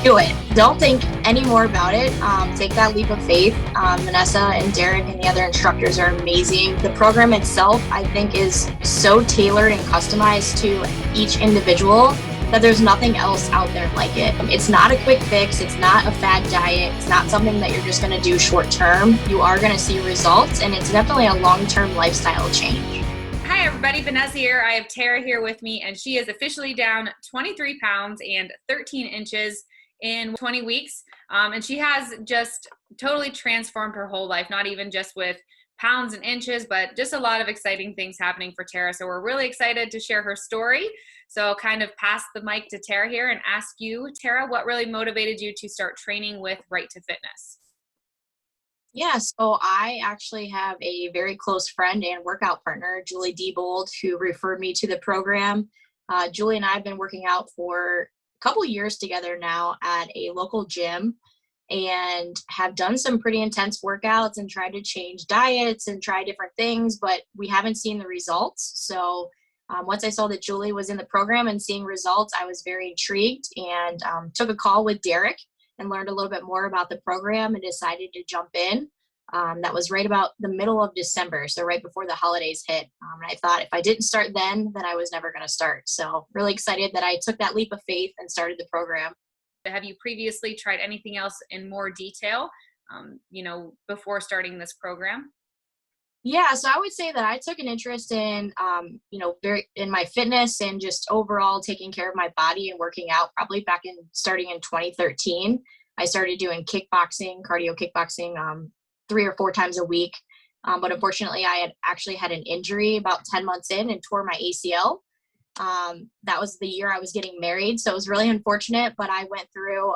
Do it. Don't think any more about it. Take that leap of faith. Vanessa and Derek and the other instructors are amazing. The program itself, I think, is so tailored and customized to each individual that there's nothing else out there like it. It's not a quick fix. It's not a fad diet. It's not something that you're just going to do short term. You are going to see results, and it's definitely a long-term lifestyle change. Hi everybody, Vanessa here. I have Tara here with me, and she is officially down 23 pounds and 13 inches in 20 weeks. And she has just totally transformed her whole life, not even just with pounds and inches, but just a lot of exciting things happening for Tara. So we're really excited to share her story. So I'll kind of pass the mic to Tara here and ask you, Tara, what really motivated you to start training with Right to Fitness? Yeah, so I actually have a very close friend and workout partner, Julie Diebold, who referred me to the program. Julie and I have been working out for a couple years together now at a local gym and have done some pretty intense workouts and tried to change diets and try different things, but we haven't seen the results. So once I saw that Julie was in the program and seeing results, I was very intrigued and took a call with Derek and learned a little bit more about the program and decided to jump in. That was right about the middle of December, so right before the holidays hit. And I thought if I didn't start then I was never going to start. So really excited that I took that leap of faith and started the program. Have you previously tried anything else in more detail, before starting this program? Yeah, so I would say that I took an interest in, very in my fitness and just overall taking care of my body and working out probably back in starting in 2013. I started doing kickboxing, cardio kickboxing, 3 or 4 times a week. But unfortunately, I had actually had an injury about 10 months in and tore my ACL. That was the year I was getting married. So it was really unfortunate, but I went through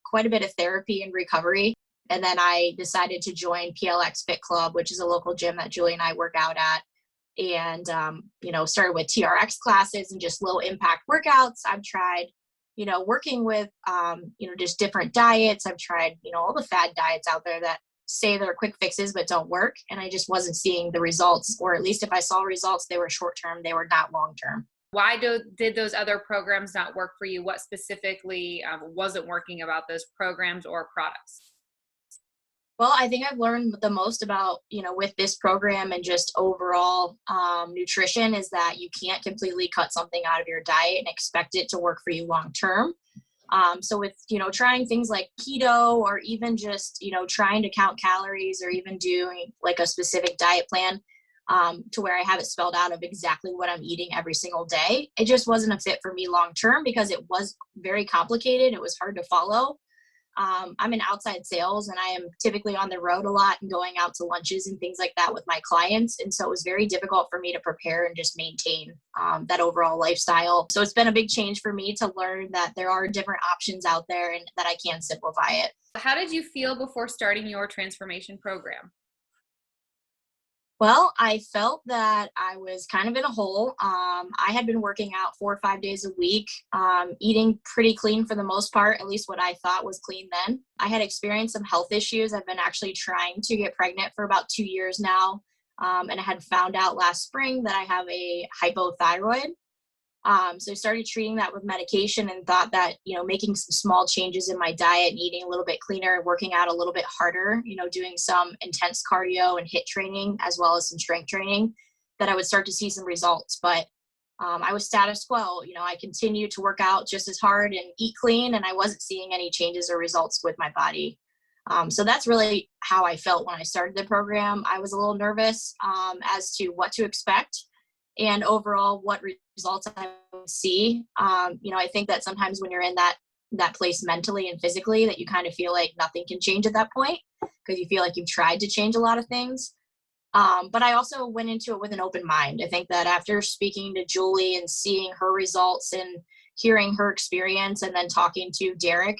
quite a bit of therapy and recovery. And then I decided to join PLX Fit Club, which is a local gym that Julie and I work out at. And, started with TRX classes and just low impact workouts. I've tried, working with, just different diets. I've tried, all the fad diets out there that say they're quick fixes but don't work. And I just wasn't seeing the results, or at least if I saw results, they were short term, they were not long term. Why did those other programs not work for you? What specifically wasn't working about those programs or products? Well, I think I've learned the most about, with this program and just overall nutrition is that you can't completely cut something out of your diet and expect it to work for you long term. So with, trying things like keto or even just, trying to count calories or even doing like a specific diet plan to where I have it spelled out of exactly what I'm eating every single day, it just wasn't a fit for me long term because it was very complicated. It was hard to follow. I'm in outside sales and I am typically on the road a lot and going out to lunches and things like that with my clients. And so it was very difficult for me to prepare and just maintain that overall lifestyle. So it's been a big change for me to learn that there are different options out there and that I can simplify it. How did you feel before starting your transformation program? Well, I felt that I was kind of in a hole. I had been working out 4 or 5 days a week, eating pretty clean for the most part, at least what I thought was clean then. I had experienced some health issues. I've been actually trying to get pregnant for about 2 years now. And I had found out last spring that I have a hypothyroid. So I started treating that with medication and thought that, making some small changes in my diet and eating a little bit cleaner, working out a little bit harder, doing some intense cardio and HIIT training, as well as some strength training, that I would start to see some results. But I was status quo. I continued to work out just as hard and eat clean, and I wasn't seeing any changes or results with my body. So that's really how I felt when I started the program. I was a little nervous as to what to expect and overall what results I would see. I think that sometimes when you're in that place mentally and physically, that you kind of feel like nothing can change at that point because you feel like you've tried to change a lot of things. But I also went into it with an open mind. I think that after speaking to Julie and seeing her results and hearing her experience and then talking to Derek,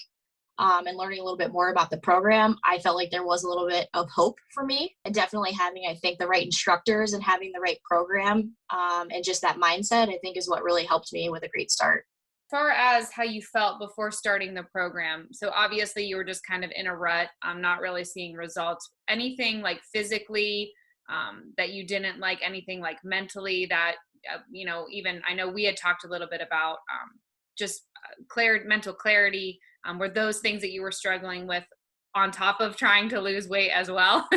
and learning a little bit more about the program, I felt like there was a little bit of hope for me. And definitely having, I think, the right instructors and having the right program and just that mindset, I think, is what really helped me with a great start. As far as how you felt before starting the program, so obviously you were just kind of in a rut, not really seeing results. Anything like physically that you didn't like, anything like mentally that, even I know we had talked a little bit about just mental clarity, Were those things that you were struggling with on top of trying to lose weight as well?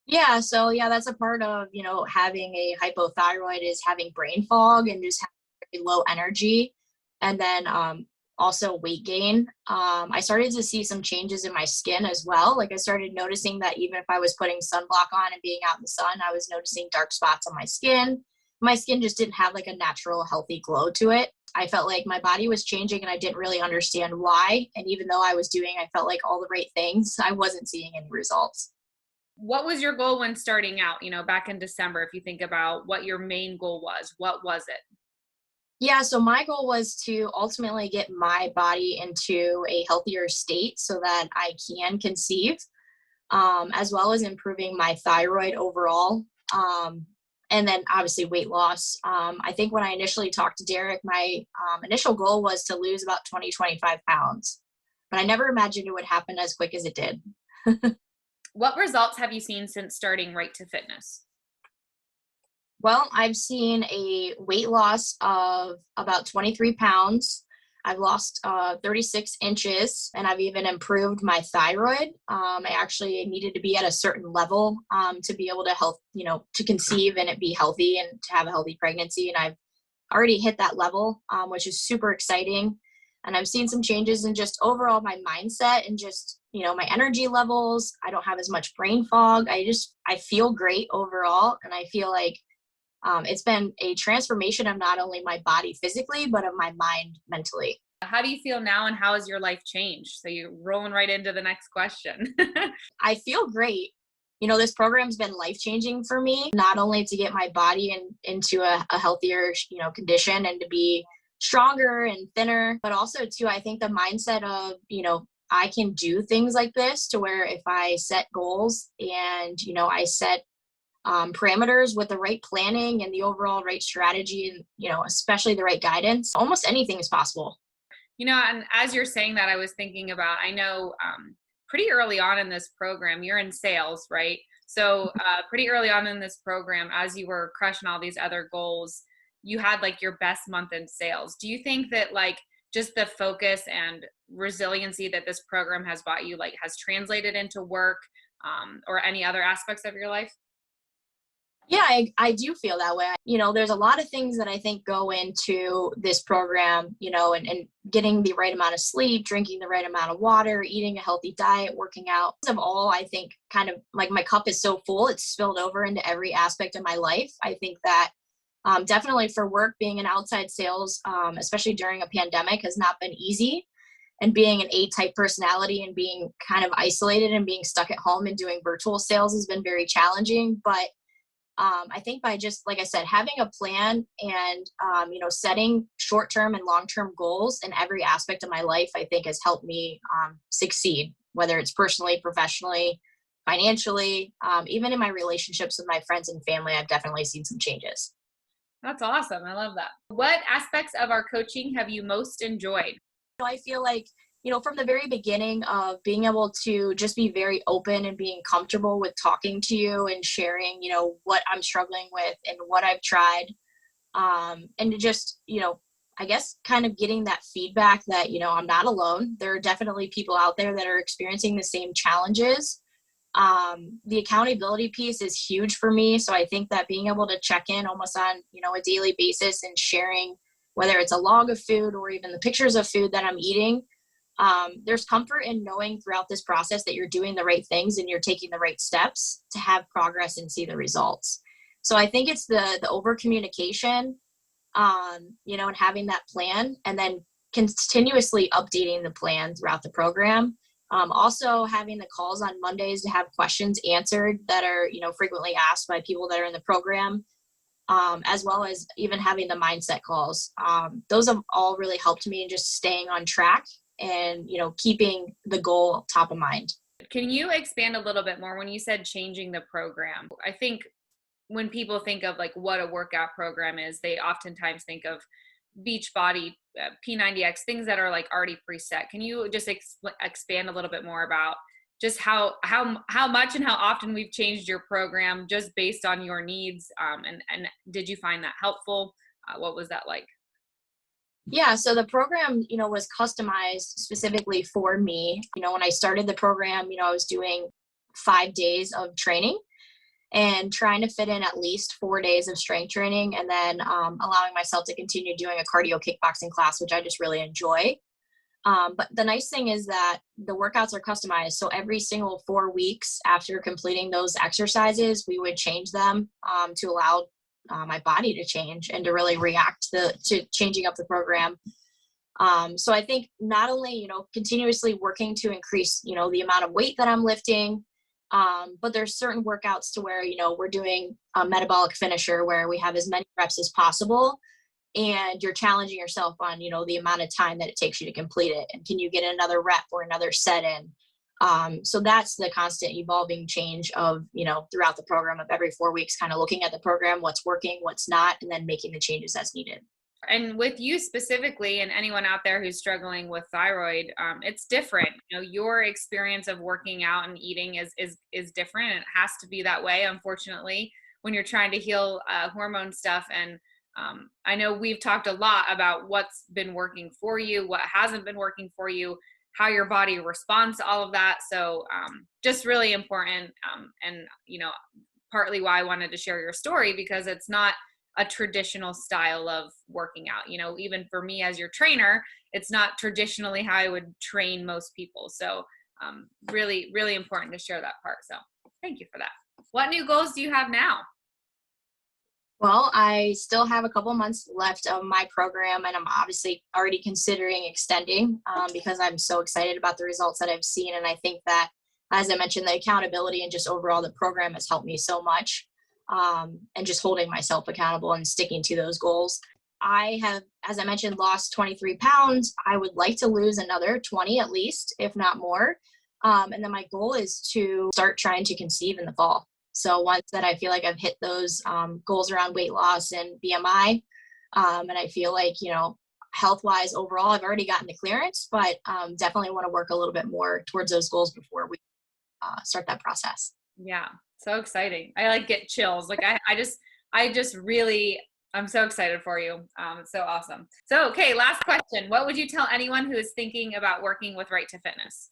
Yeah, so yeah, that's a part of, having a hypothyroid is having brain fog and just having very low energy. And then also weight gain. I started to see some changes in my skin as well. Like I started noticing that even if I was putting sunblock on and being out in the sun, I was noticing dark spots on my skin. My skin just didn't have like a natural healthy glow to it. I felt like my body was changing and I didn't really understand why. And even though I was doing, I felt like all the right things, I wasn't seeing any results. What was your goal when starting out, back in December? If you think about what your main goal was, what was it? Yeah, so my goal was to ultimately get my body into a healthier state so that I can conceive, as well as improving my thyroid overall. And then obviously weight loss. I think when I initially talked to Derek, my initial goal was to lose about 20-25 pounds, but I never imagined it would happen as quick as it did. What results have you seen since starting Right to Fitness? Well, I've seen a weight loss of about 23 pounds. I've lost 36 inches, and I've even improved my thyroid. I actually needed to be at a certain level to be able to to conceive and it be healthy and to have a healthy pregnancy. And I've already hit that level, which is super exciting. And I've seen some changes in just overall my mindset and just, my energy levels. I don't have as much brain fog. I feel great overall. And I feel like it's been a transformation of not only my body physically, but of my mind mentally. How do you feel now and how has your life changed? So you're rolling right into the next question. I feel great. This program's been life changing for me, not only to get my body into a healthier, condition and to be stronger and thinner, but also too, I think the mindset of, I can do things like this to where if I set goals and, I set parameters with the right planning and the overall right strategy and, especially the right guidance, almost anything is possible. And as you're saying that, I was thinking about, I know pretty early on in this program, you're in sales, right? So pretty early on in this program, as you were crushing all these other goals, you had like your best month in sales. Do you think that like just the focus and resiliency that this program has brought you, like has translated into work or any other aspects of your life? Yeah, I do feel that way. There's a lot of things that I think go into this program, and getting the right amount of sleep, drinking the right amount of water, eating a healthy diet, working out. Of all, I think kind of like my cup is so full, it's spilled over into every aspect of my life. I think that definitely for work, being in outside sales, especially during a pandemic, has not been easy. And being an A-type personality and being kind of isolated and being stuck at home and doing virtual sales has been very challenging. But I think by just, like I said, having a plan and, setting short-term and long-term goals in every aspect of my life, I think has helped me succeed, whether it's personally, professionally, financially, even in my relationships with my friends and family, I've definitely seen some changes. That's awesome. I love that. What aspects of our coaching have you most enjoyed? I feel like, from the very beginning of being able to just be very open and being comfortable with talking to you and sharing, what I'm struggling with and what I've tried. And to just, I guess kind of getting that feedback that, I'm not alone. There are definitely people out there that are experiencing the same challenges. The accountability piece is huge for me. So I think that being able to check in almost on, a daily basis and sharing, whether it's a log of food or even the pictures of food that I'm eating, there's comfort in knowing throughout this process that you're doing the right things and you're taking the right steps to have progress and see the results. So I think it's the over communication, and having that plan and then continuously updating the plan throughout the program. Also having the calls on Mondays to have questions answered that are, frequently asked by people that are in the program, as well as even having the mindset calls. Those have all really helped me in just staying on track and, keeping the goal top of mind. Can you expand a little bit more when you said changing the program? I think when people think of like what a workout program is, they oftentimes think of Beachbody, P90X, things that are like already preset. Can you just expand a little bit more about just how much and how often we've changed your program just based on your needs? And did you find that helpful? What was that like? Yeah, so the program, was customized specifically for me. When I started the program, I was doing 5 days of training and trying to fit in at least 4 days of strength training, and then allowing myself to continue doing a cardio kickboxing class, which I just really enjoy. But the nice thing is that the workouts are customized. So every single 4 weeks after completing those exercises, we would change them to allow my body to change and to really react to changing up the program. So I think not only, continuously working to increase, the amount of weight that I'm lifting, but there's certain workouts to where, we're doing a metabolic finisher where we have as many reps as possible, and you're challenging yourself on, the amount of time that it takes you to complete it. And can you get another rep or another set in? So that's the constant evolving change of, throughout the program of every 4 weeks, kind of looking at the program, what's working, what's not, and then making the changes as needed. And with you specifically, and anyone out there who's struggling with thyroid, it's different. Your experience of working out and eating is different, and it has to be that way, unfortunately, when you're trying to heal hormone stuff. And I know we've talked a lot about what's been working for you, what hasn't been working for you, how your body responds to all of that. So just really important. And, partly why I wanted to share your story, because it's not a traditional style of working out. Even for me as your trainer, it's not traditionally how I would train most people. So really, really important to share that part. So thank you for that. What new goals do you have now? Well, I still have a couple months left of my program, and I'm obviously already considering extending because I'm so excited about the results that I've seen. And I think that, as I mentioned, the accountability and just overall the program has helped me so much, and just holding myself accountable and sticking to those goals. I have, as I mentioned, lost 23 pounds. I would like to lose another 20 at least, if not more. And then my goal is to start trying to conceive in the fall. So once that I feel like I've hit those goals around weight loss and BMI, and I feel like, health-wise overall, I've already gotten the clearance, but definitely want to work a little bit more towards those goals before we start that process. Yeah, so exciting. I get chills. I just really, I'm so excited for you. It's so awesome. So, okay, last question. What would you tell anyone who is thinking about working with Right to Fitness?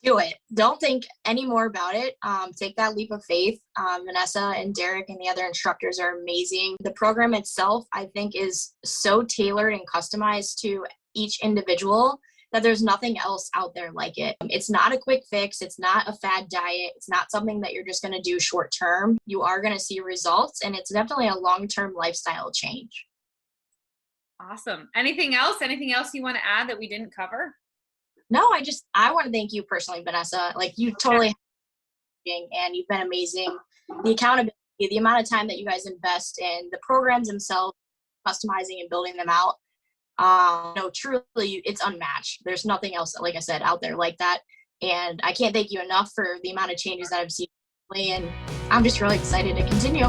Do it. Don't think any more about it. Take that leap of faith. Vanessa and Derek and the other instructors are amazing. The program itself, I think, is so tailored and customized to each individual that there's nothing else out there like it. It's not a quick fix. It's not a fad diet. It's not something that you're just going to do short term. You are going to see results, and it's definitely a long-term lifestyle change. Awesome. Anything else? Anything else you want to add that we didn't cover? No, I want to thank you personally, Vanessa. Like, you totally, and you've been amazing. The accountability, the amount of time that you guys invest in the programs themselves, customizing and building them out. No, truly, it's unmatched. There's nothing else, like I said, out there like that. And I can't thank you enough for the amount of changes that I've seen. And I'm just really excited to continue.